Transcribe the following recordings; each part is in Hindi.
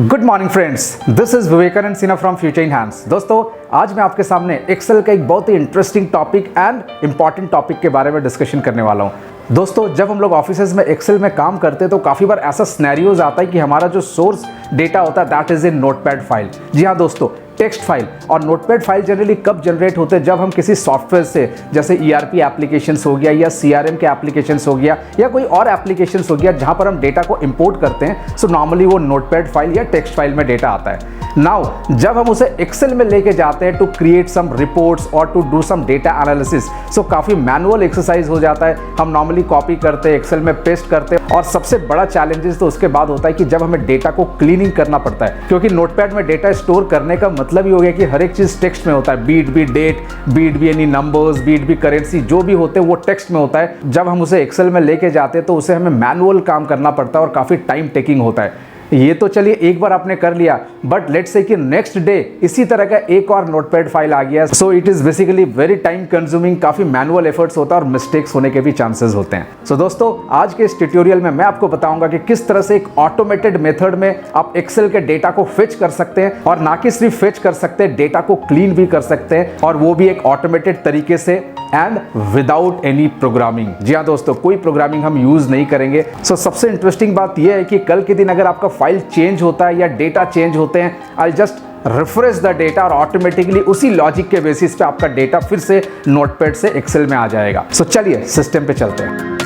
Good morning friends, this is Vivekananda Sinha from Future in Hands. दोस्तों, आज मैं आपके सामने एक्सेल का एक बहुत ही interesting topic and important topic के बारे में डिस्कशन करने वाला हूं। दोस्तों, जब हम लोग ऑफिसेज में एक्सेल में काम करते हैं तो काफ़ी बार ऐसा सिनेरियोज आता है कि हमारा जो सोर्स डेटा होता है that is in notepad file. जी हाँ दोस्तों, टेक्स्ट फाइल और नोटपैड फाइल जनरली कब जनरेट होते हैं, जब हम किसी सॉफ्टवेयर से, जैसे ERP एप्लीकेशंस हो गया या CRM के एप्लीकेशंस हो गया या कोई और एप्लीकेशंस हो गया जहां पर हम डेटा को इंपोर्ट करते हैं। सो नॉर्मली वो नोटपैड फाइल या टेक्स्ट फाइल में डेटा आता है। नाउ जब हम उसे एक्सेल में लेके जाते हैं टू क्रिएट सम रिपोर्ट्स और to do some data analysis, so काफ़ी मैनुअल एक्सरसाइज हो जाता है। हम नॉर्मली कॉपी करते हैं, एक्सेल में पेस्ट करते हैं और सबसे बड़ा चैलेंजेस तो उसके बाद होता है कि जब हमें डेटा को क्लीनिंग करना पड़ता है, क्योंकि नोटपैड में डेटा स्टोर करने का मतलब ही हो गया कि हर एक चीज़ टेक्स्ट में होता है। बीट भी डेट, बीट भी एनी नंबर्स, बीट भी करेंसी, जो भी होते हैं वो टेक्स्ट में होता है। जब हम उसे एक्सेल में लेके जाते हैं तो उसे हमें मैनुअल काम करना पड़ता है और काफ़ी टाइम टेकिंग होता है। ये तो चलिए एक बार आपने कर लिया, बट लेट्स से कि नेक्स्ट डे इसी तरह का एक और नोटपैड फाइल आ गया। So it is basically very time consuming, काफी मैनुअल एफर्ट्स होता है और मिस्टेक्स होने के भी चांसेस होते हैं। सो दोस्तों, आज के इस ट्यूटोरियल में मैं आपको बताऊंगा कि किस तरह से एक ऑटोमेटेड मेथड में आप एक्सेल के डेटा को फेच कर सकते हैं, और ना कि सिर्फ फेच कर सकते हैं, डेटा को क्लीन भी कर सकते हैं, और वो भी एक ऑटोमेटेड तरीके से एंड विदाउट एनी प्रोग्रामिंग। जी हाँ दोस्तों, कोई प्रोग्रामिंग हम यूज नहीं करेंगे। सो सबसे इंटरेस्टिंग बात यह है कि कल के दिन अगर आपका फाइल चेंज होता है या डेटा चेंज होते हैं, I just refresh the data और ऑटोमेटिकली उसी लॉजिक के बेसिस पे आपका डेटा फिर से नोटपैड से एक्सेल में आ जाएगा। सो चलिए सिस्टम पे चलते हैं।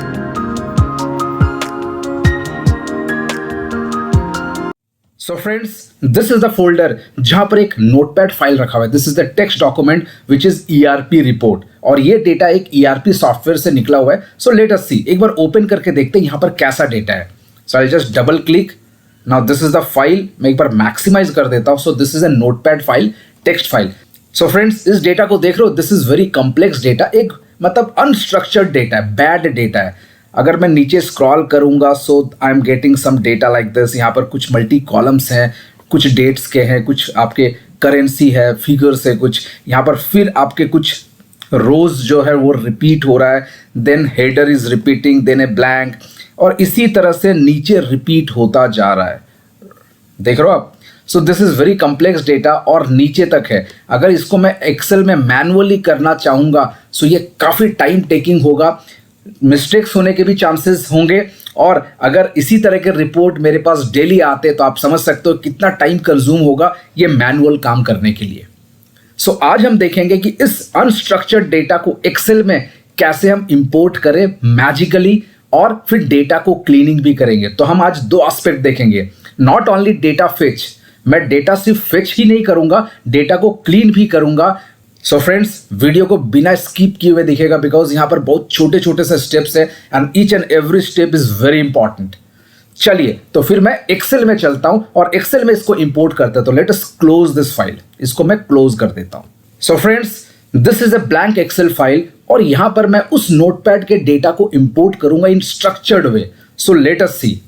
सो friends, this is the folder जहां पर एक नोटपैड फाइल रखा हुआ है। This is the text document which is ERP report, और ये डेटा एक ERP सॉफ्टवेयर से निकला हुआ है। सो लेट अस सी, एक बार ओपन करके देखते हैं यहां पर कैसा डेटा है। So I just double click. Now this is the file. मैं एक बार मैक्सिमाइज कर देता हूं। So this is a notepad file, text file. So friends, इस डेटा को देख रहे हो, this is very complex data, एक मतलब अनस्ट्रक्चर्ड डेटा है, बैड डेटा है। अगर मैं नीचे स्क्रॉल करूंगा, so I am getting some data like this. यहाँ पर कुछ मल्टी कॉलम्स हैं, कुछ डेट्स के हैं, कुछ आपके करेंसी है, फिगर्स है, कुछ यहाँ पर फिर आपके कुछ रोज जो है वो रिपीट हो रहा है, then header is repeating, then a blank, और इसी तरह से नीचे रिपीट होता जा रहा है। देख रहे हो आप? सो this is very complex data और नीचे तक है। अगर इसको मैं एक्सेल में मैनुअली करना चाहूँगा, सो ये काफ़ी टाइम टेकिंग होगा, मिस्टेक्स होने के भी चांसेस होंगे, और अगर इसी तरह के रिपोर्ट मेरे पास डेली आते तो आप समझ सकते हो कितना टाइम कंज्यूम होगा ये मैनुअल काम करने के लिए। सो आज हम देखेंगे कि इस अनस्ट्रक्चर्ड डेटा को एक्सेल में कैसे हम इंपोर्ट करें मैजिकली, और फिर डेटा को क्लीनिंग भी करेंगे। तो हम आज दो एस्पेक्ट देखेंगे, नॉट ओनली डेटा फेच, मैं डेटा सिर्फ फेच ही नहीं करूंगा, डेटा को क्लीन भी करूंगा। सो फ्रेंड्स, वीडियो को बिना स्किप किए हुए दिखेगा, बिकॉज यहाँ पर बहुत छोटे छोटे से स्टेप्स है and each and every step is very important. चलिए, तो फिर मैं एक्सेल में चलता हूं और एक्सेल में इसको इंपोर्ट करता हूं। तो let us close this file, इसको मैं क्लोज कर देता हूं। So friends, this is a blank Excel file, और यहां पर मैं उस नोटपैड के डेटा को इंपोर्ट करूंगा in structured way. So let us see.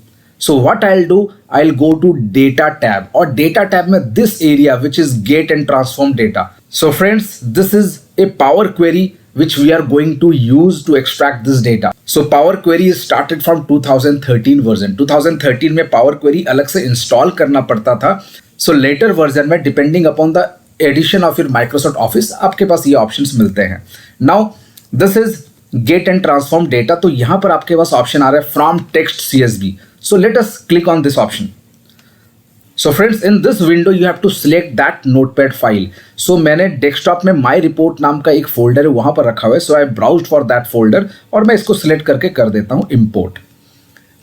So what I'll do, I'll go to data tab, और data tab में this area which is get and transform data. So friends, this is a Power Query which we are going to use to extract this data. So Power Query is started from 2013 version. 2013 में Power Query अलग से install करना पड़ता था. So later version में depending upon the edition of your Microsoft Office आपके पास ये options मिलते हैं. Now this is get and transform data. तो यहाँ पर आपके पास option आ रहा है from text CSV. So let us click on this option. So friends, in this window you have to select that notepad file. So मैंने डेस्कटॉप में My Report नाम का एक फोल्डर है, वहां पर रखा हुआ है। So I browsed for that folder और मैं इसको सिलेक्ट करके कर देता हूं import.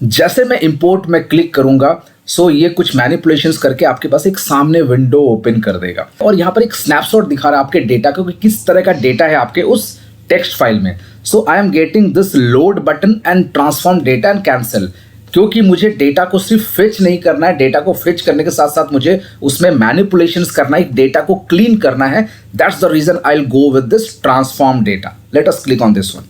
जैसे मैं import में क्लिक करूंगा, सो ये कुछ मैनिपुलेशंस करके आपके पास एक सामने विंडो ओपन कर देगा, और यहाँ पर एक स्नैपशॉट दिखा रहा है आपके डेटा को कि किस तरह का डेटा है आपके उस टेक्स्ट फाइल में। So I am getting this load button and transform data and cancel, क्योंकि मुझे डेटा को सिर्फ फेच नहीं करना है, डेटा को फेच करने के साथ साथ मुझे उसमें मैनिपुलेशंस करना है, डेटा को क्लीन करना है। That's the reason I will go with this transform data. Let us click on this one,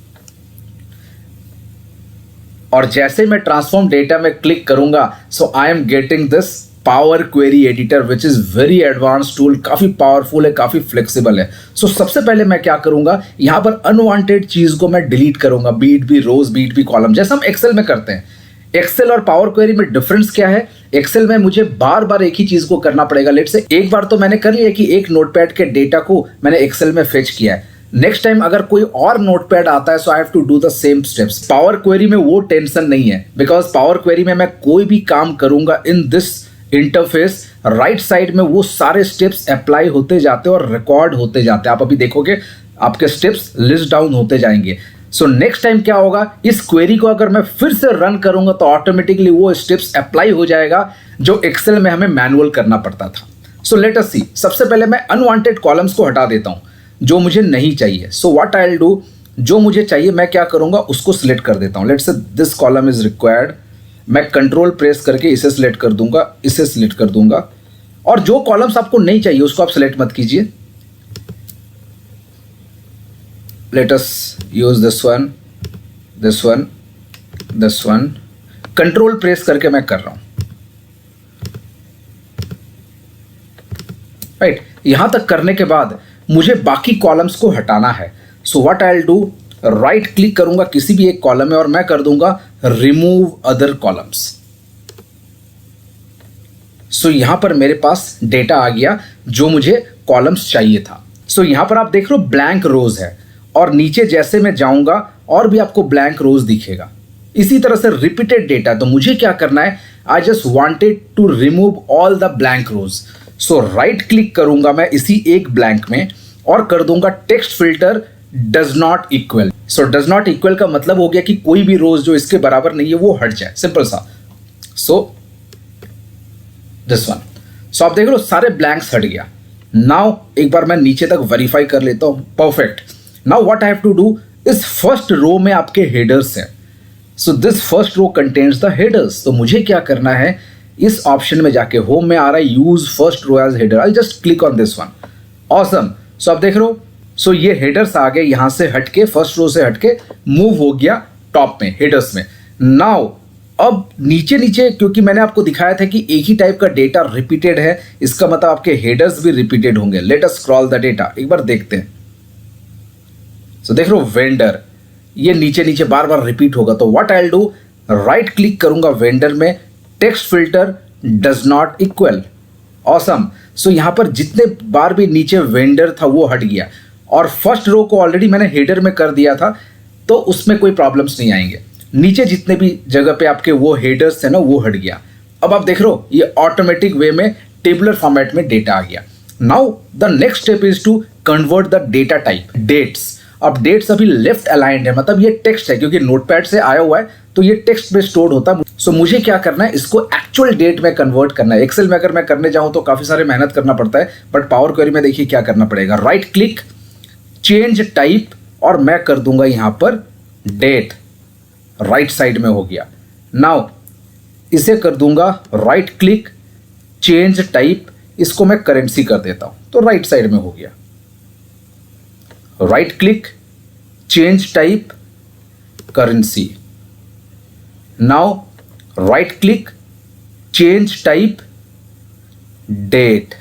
और जैसे मैं ट्रांसफॉर्म डेटा में क्लिक करूंगा, so I am getting this power query editor which is very advance tool, काफी पावरफुल है, काफी फ्लेक्सिबल है। सो सबसे पहले मैं क्या करूंगा, यहां पर अनवांटेड चीज को मैं डिलीट करूंगा, बीट भी रोज, बीट भी कॉलम, जैसे हम एक्सेल में करते हैं। एक्सेल और पावर क्वेरी में डिफरेंस क्या है? एक्सेल में मुझे बार बार एक ही चीज को करना पड़ेगा। लेट्स से एक बार तो मैंने कर लिया कि एक नोटपैड के डेटा को मैंने एक्सेल में फेच किया है। नेक्स्ट टाइम अगर कोई और नोटपैड आता है, so I have to do the same steps. Power query में वो टेंशन नहीं है, बिकॉज पावर क्वेरी में मैं कोई भी काम करूंगा in this interface, right side में वो सारे स्टेप्स अप्लाई होते जाते हैं और रिकॉर्ड होते जाते हैं। आप अभी देखोगे आपके स्टेप्स लिस्ट डाउन होते जाएंगे। सो नेक्स्ट टाइम क्या होगा, इस क्वेरी को अगर मैं फिर से रन करूंगा तो ऑटोमेटिकली वो स्टेप्स अप्लाई हो जाएगा जो एक्सेल में हमें मैनुअल करना पड़ता था। सो लेट अस सी। सबसे पहले मैं अनवांटेड कॉलम्स को हटा देता हूं जो मुझे नहीं चाहिए। So what I will do, जो मुझे चाहिए मैं क्या करूंगा, उसको सिलेक्ट कर देता हूं। Let's say this column is required, मैं कंट्रोल प्रेस करके इसे सिलेक्ट कर दूंगा, इसे सिलेक्ट कर दूंगा। और जो कॉलम्स आपको नहीं चाहिए उसको आप सिलेक्ट मत कीजिए। Let us use this one, this one, this one. Control press करके मैं कर रहा हूं, राइट। यहां तक करने के बाद मुझे बाकी कॉलम्स को हटाना है। So what I will do, right click करूंगा किसी भी एक कॉलम में और मैं कर दूंगा रिमूव अदर कॉलम्स। सो यहां पर मेरे पास डेटा आ गया जो मुझे कॉलम्स चाहिए था। सो यहां पर आप देख रहे हो ब्लैंक रोज है और नीचे जैसे मैं जाऊंगा और भी आपको ब्लैंक रोज दिखेगा। इसी तरह से रिपीटेड डेटा, तो मुझे क्या करना है, I just wanted to remove all the blank rows. So right click करूंगा मैं इसी एक ब्लैंक में और कर दूंगा text filter does not equal. So does not equal का मतलब हो गया कि कोई भी रोज जो इसके बराबर नहीं है वो हट जाए, सिंपल सा। So this one. सो आप देख लो सारे ब्लैंक्स हट गया। नाउ एक बार मैं नीचे तक वेरीफाई कर लेता हूं, perfect. Now what I have to do, इस फर्स्ट रो में आपके हेडर्स हैं। So this first row contains the headers. तो मुझे क्या करना है, इस ऑप्शन में जाके होम में आ रहा है use first row as header, I just click on this one. Awesome. So आप देख रहे हो, सो ये हेडर्स आ गए, यहां से हटके फर्स्ट रो से हटके मूव हो गया टॉप में, हेडर्स में। नाउ अब नीचे नीचे, क्योंकि मैंने आपको दिखाया था कि एक ही टाइप का डेटा रिपीटेड है, इसका मतलब आपके हेडर्स भी रिपीटेड होंगे। Let us scroll the data, एक बार देखते हैं। सो देख रहे हो वेंडर, ये नीचे नीचे बार बार रिपीट होगा। तो what I will do, right click करूंगा वेंडर में, text filter does not equal. Awesome. So यहां पर जितने बार भी नीचे वेंडर था वो हट गया और फर्स्ट रो को ऑलरेडी मैंने हेडर में कर दिया था तो उसमें कोई प्रॉब्लम्स नहीं आएंगे। नीचे जितने भी जगह पे आपके वो हेडर्स थे ना वो हट गया। अब आप देख रहे हो ये ऑटोमेटिक वे में टेबुलर फॉर्मेट में डेटा आ गया। Now the next step is to convert the data type, dates. अब डेट्स अभी लेफ्ट अलाइंड है, मतलब ये टेक्स्ट है, क्योंकि नोटपैड से आया हुआ है तो ये टेक्स्ट में स्टोर होता है। सो मुझे क्या करना है, इसको एक्चुअल डेट में कन्वर्ट करना है। एक्सेल में अगर मैं करने जाऊं तो काफी सारे मेहनत करना पड़ता है, बट पावर क्वेरी में देखिए क्या करना पड़ेगा। राइट क्लिक, चेंज टाइप, और मैं कर दूंगा यहां पर डेट, राइट साइड में हो गया। नाउ इसे कर दूंगा राइट क्लिक, चेंज टाइप, इसको मैं करेंसी कर देता हूं तो राइट साइड में हो गया। Right click, change type, currency. Now right click, change type, date.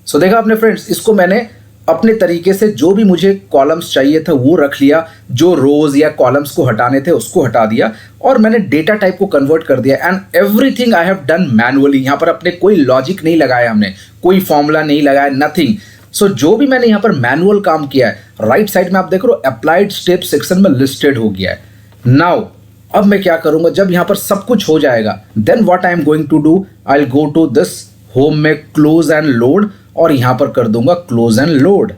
So देखा आपने फ्रेंड्स, इसको मैंने अपने तरीके से जो भी मुझे कॉलम्स चाहिए था वो रख लिया, जो रोज या कॉलम्स को हटाने थे उसको हटा दिया और मैंने डेटा टाइप को कन्वर्ट कर दिया। And everything I have done manually. यहां पर अपने कोई लॉजिक नहीं लगाया, हमने कोई फॉर्मूला नहीं लगाया, नथिंग। सो जो भी मैंने यहां पर मैनुअल काम किया है, राइट साइड में आप देख रहे हो अप्लाइड स्टेप सेक्शन में लिस्टेड हो गया है। नाउ अब मैं क्या करूंगा, जब यहां पर सब कुछ हो जाएगा, then what I am going to do, I will go to this home में क्लोज एंड लोड और यहां पर कर दूंगा क्लोज एंड लोड।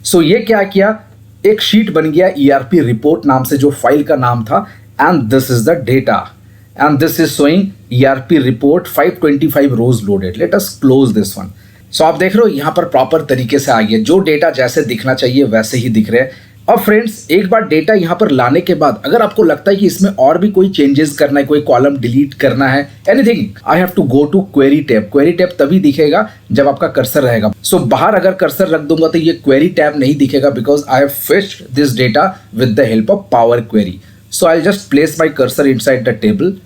सो ये क्या किया, एक शीट बन गया ईआरपी रिपोर्ट नाम से, जो फाइल का नाम था, and this is the data and this is showing ERP report 525 rows loaded. Let us close this one. So आप देख रहे हो यहां पर प्रॉपर तरीके से आ गया, जो डेटा जैसे दिखना चाहिए वैसे ही दिख रहे हैं। अब फ्रेंड्स एक बार डेटा यहां पर लाने के बाद अगर आपको लगता है कि इसमें और भी कोई चेंजेस करना है, कोई कॉलम डिलीट करना है, anything, I have to go to query tab. Query tab तभी दिखेगा जब आपका कर्सर रहेगा। सो बाहर अगर कर्सर रख दूंगा तो ये क्वेरी टैब नहीं दिखेगा, because I have fetched this data with the help of power query. So I just place my cursor inside the table,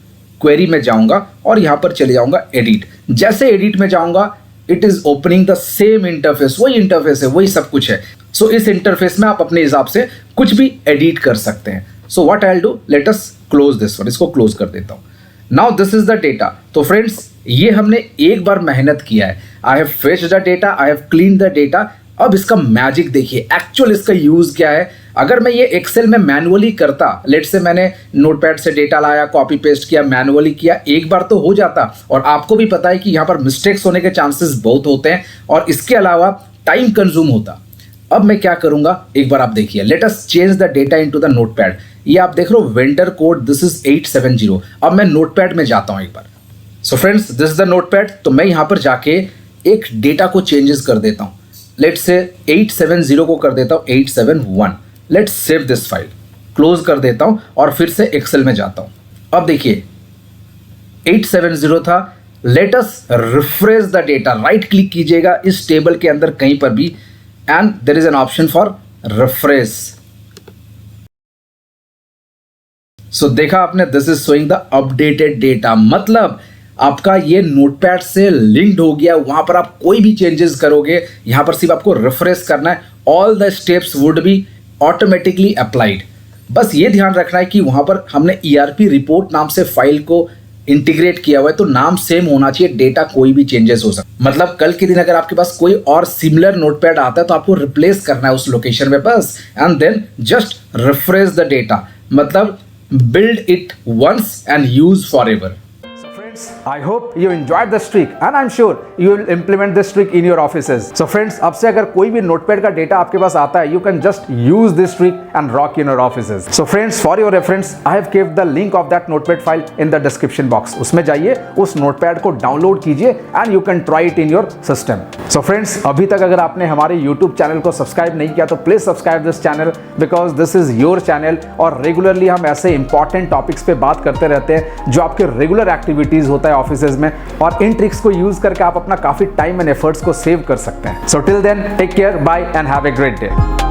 query में जाऊंगा और यहां पर चले जाऊंगा एडिट। जैसे एडिट में जाऊंगा it is opening the same interface, वही इंटरफेस है, वही सब कुछ है। सो इस इंटरफेस में आप अपने हिसाब से कुछ भी एडिट कर सकते हैं। So what I will do, late us close this one, इसको क्लोज कर देता हूं. Now this is the data. तो फ्रेंड्स ये हमने एक बार मेहनत किया है. I have fetched the data, I have clean the data. अब इसका मैजिक देखिए, एक्चुअल इसका यूज क्या है. अगर मैं ये एक्सेल में मैनुअली करता, लेट से मैंने नोटपैड से डेटा लाया, कॉपी पेस्ट किया, मैनुअली किया, एक बार तो हो जाता. और आपको भी पता है कि यहाँ पर मिस्टेक्स होने के चांसेस बहुत होते हैं और इसके अलावा टाइम कंज्यूम होता. अब मैं क्या करूंगा, एक बार आप देखिए. Let us change the data into the notepad. ये आप देख रहे हो वेंडर कोड, दिस इज 870. अब मैं नोटपैड में जाता हूं एक बार. So friends this is the notepad. तो मैं यहां पर जाके एक डेटा को चेंजेस कर देता हूं. लेट से 870 को कर देता हूं 871. Let's save this file, close कर देता हूं और फिर से एक्सेल में जाता हूं. अब देखिए 870 था. Let us refresh the data. Right click कीजिएगा इस टेबल के अंदर कहीं पर भी and there is an option for refresh. So देखा आपने, this is showing the updated data. मतलब आपका ये नोटपैड से लिंक्ड हो गया. वहां पर आप कोई भी चेंजेस करोगे, यहां पर सिर्फ आपको रिफ्रेश करना है. All the steps would be automatically applied. बस ये ध्यान रखना है कि वहां पर हमने ERP रिपोर्ट नाम से फाइल को इंटीग्रेट किया हुआ है, तो नाम सेम होना चाहिए, डेटा कोई भी चेंजेस हो सकता. मतलब कल के दिन अगर आपके पास कोई और सिमिलर नोटपैड आता है तो आपको रिप्लेस करना है उस लोकेशन में बस. And then just refresh the data. मतलब build it once and use forever. So friends, I hope you enjoyed this trick and I'm sure you will implement this trick in your offices. So friends, अब से अगर कोई भी नोटपैड का डेटा आपके पास आता है, you can just use this trick and rock in your offices. So friends, for your reference, I have kept the link of that notepad file in the description box. उसमें जाइए, उस नोटपैड को डाउनलोड कीजिए and you can try it in your system. So friends, अभी तक अगर आपने हमारे YouTube चैनल को सब्सक्राइब नहीं किया तो please subscribe this channel because this is your channel. और रेगुलरली हम ऐसे इंपॉर्टेंट टॉपिक्स पे बात करते रहते हैं जो आपके रेगुलर एक्टिविटीज होता है ऑफिसेज में, और इन ट्रिक्स को यूज करके आप अपना काफी टाइम एंड एफर्ट्स को सेव कर सकते हैं. So till then take care, bye and have a great day.